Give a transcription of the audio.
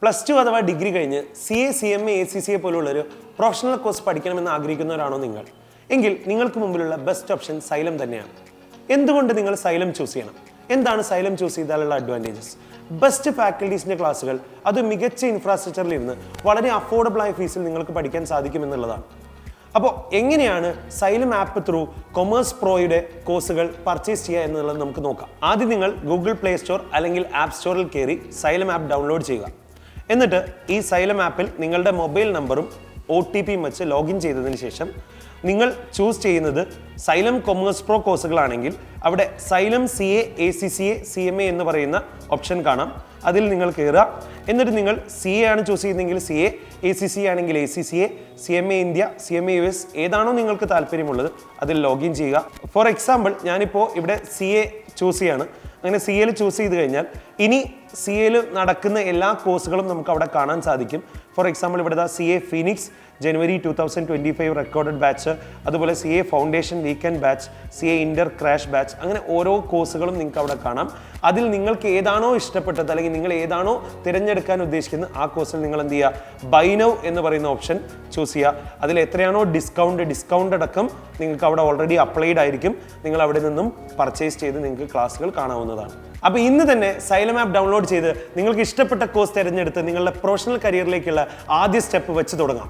+2 അഥവാ ഡിഗ്രി കഴിഞ്ഞ് CA, CMA, ACCA പോലുള്ളൊരു പ്രൊഫഷണൽ കോഴ്സ് പഠിക്കണമെന്ന് ആഗ്രഹിക്കുന്നവരാണോ നിങ്ങൾ? എങ്കിൽ നിങ്ങൾക്ക് മുമ്പിലുള്ള ബെസ്റ്റ് ഓപ്ഷൻ Xylem തന്നെയാണ്. എന്തുകൊണ്ട് നിങ്ങൾ Xylem ചൂസ് ചെയ്യണം? എന്താണ് Xylem ചൂസ് ചെയ്താലുള്ള അഡ്വാൻറ്റേജസ്? ബെസ്റ്റ് ഫാക്കൽറ്റീസിൻ്റെ ക്ലാസ്സുകൾ, അത് മികച്ച ഇൻഫ്രാസ്ട്രക്ചറിൽ ഇരുന്ന് വളരെ അഫോർഡബിൾ ആയ ഫീസിൽ നിങ്ങൾക്ക് പഠിക്കാൻ സാധിക്കുമെന്നുള്ളതാണ്. അപ്പോൾ എങ്ങനെയാണ് Xylem ആപ്പ് ത്രൂ കൊമേഴ്സ് പ്രോയുടെ കോഴ്സുകൾ പർച്ചേസ് ചെയ്യുക എന്നുള്ളത് നമുക്ക് നോക്കാം. ആദ്യം നിങ്ങൾ ഗൂഗിൾ പ്ലേ സ്റ്റോർ അല്ലെങ്കിൽ ആപ്പ് സ്റ്റോറിൽ കയറി Xylem ആപ്പ് ഡൗൺലോഡ് ചെയ്യുക. എന്നിട്ട് ഈ Xylem ആപ്പിൽ നിങ്ങളുടെ മൊബൈൽ നമ്പറും OTP വെച്ച് ലോഗിൻ ചെയ്തതിന് ശേഷം നിങ്ങൾ ചൂസ് ചെയ്യുന്നത് Xylem കൊമേഴ്സ് പ്രോ കോഴ്സുകളാണെങ്കിൽ അവിടെ Xylem CA, ACCA, CMA എന്ന് പറയുന്ന ഓപ്ഷൻ കാണാം. അതിൽ നിങ്ങൾ കയറുക. എന്നിട്ട് നിങ്ങൾ CA ആണ് ചൂസ് ചെയ്യുന്നതെങ്കിൽ CA, ACCA ആണെങ്കിൽ ACCA, CMA India, CMA US ഏതാണോ നിങ്ങൾക്ക് താല്പര്യമുള്ളത് അതിൽ ലോഗിൻ ചെയ്യുക. ഫോർ എക്സാമ്പിൾ ഞാനിപ്പോൾ ഇവിടെ CA ചൂസ് ചെയ്യാണ്. അങ്ങനെ CAയിൽ ചൂസ് ചെയ്ത് കഴിഞ്ഞാൽ ഇനി CAയിൽ നടക്കുന്ന എല്ലാ കോഴ്സുകളും നമുക്ക് അവിടെ കാണാൻ സാധിക്കും. ഫോർ എക്സാമ്പിൾ ഇവിടെ CA Phoenix January 2025 recorded batch, അതുപോലെ CA foundation weekend batch, CA Inter crash batch, അങ്ങനെ ഓരോ കോഴ്സുകളും നിങ്ങൾക്ക് അവിടെ കാണാം. അതിൽ നിങ്ങൾക്ക് ഏതാണോ ഇഷ്ടപ്പെട്ടത് അല്ലെങ്കിൽ നിങ്ങൾ ഏതാണോ തിരഞ്ഞെടുക്കാൻ ഉദ്ദേശിക്കുന്നത് ആ കോഴ്സിൽ നിങ്ങൾ എന്ത് ചെയ്യുക, ബൈ നൗ എന്ന് പറയുന്ന ഓപ്ഷൻ ചൂസ് ചെയ്യുക. അതിൽ എത്രയാണോ ഡിസ്കൗണ്ട് അടക്കം നിങ്ങൾക്ക് അവിടെ ഓൾറെഡി അപ്ലൈഡ് ആയിരിക്കും. നിങ്ങൾ അവിടെ നിന്നും പർച്ചേസ് ചെയ്ത് നിങ്ങൾക്ക് ക്ലാസ്സുകൾ കാണാവുന്നതാണ്. അപ്പോൾ ഇന്ന് തന്നെ Xylem ആപ്പ് ഡൗൺലോഡ് ചെയ്ത് നിങ്ങൾക്ക് ഇഷ്ടപ്പെട്ട കോഴ്സ് തിരഞ്ഞെടുത്ത് നിങ്ങളുടെ പ്രൊഫഷണൽ കരിയറിലേക്കുള്ള ആദ്യ സ്റ്റെപ്പ് വെച്ച് തുടങ്ങാം.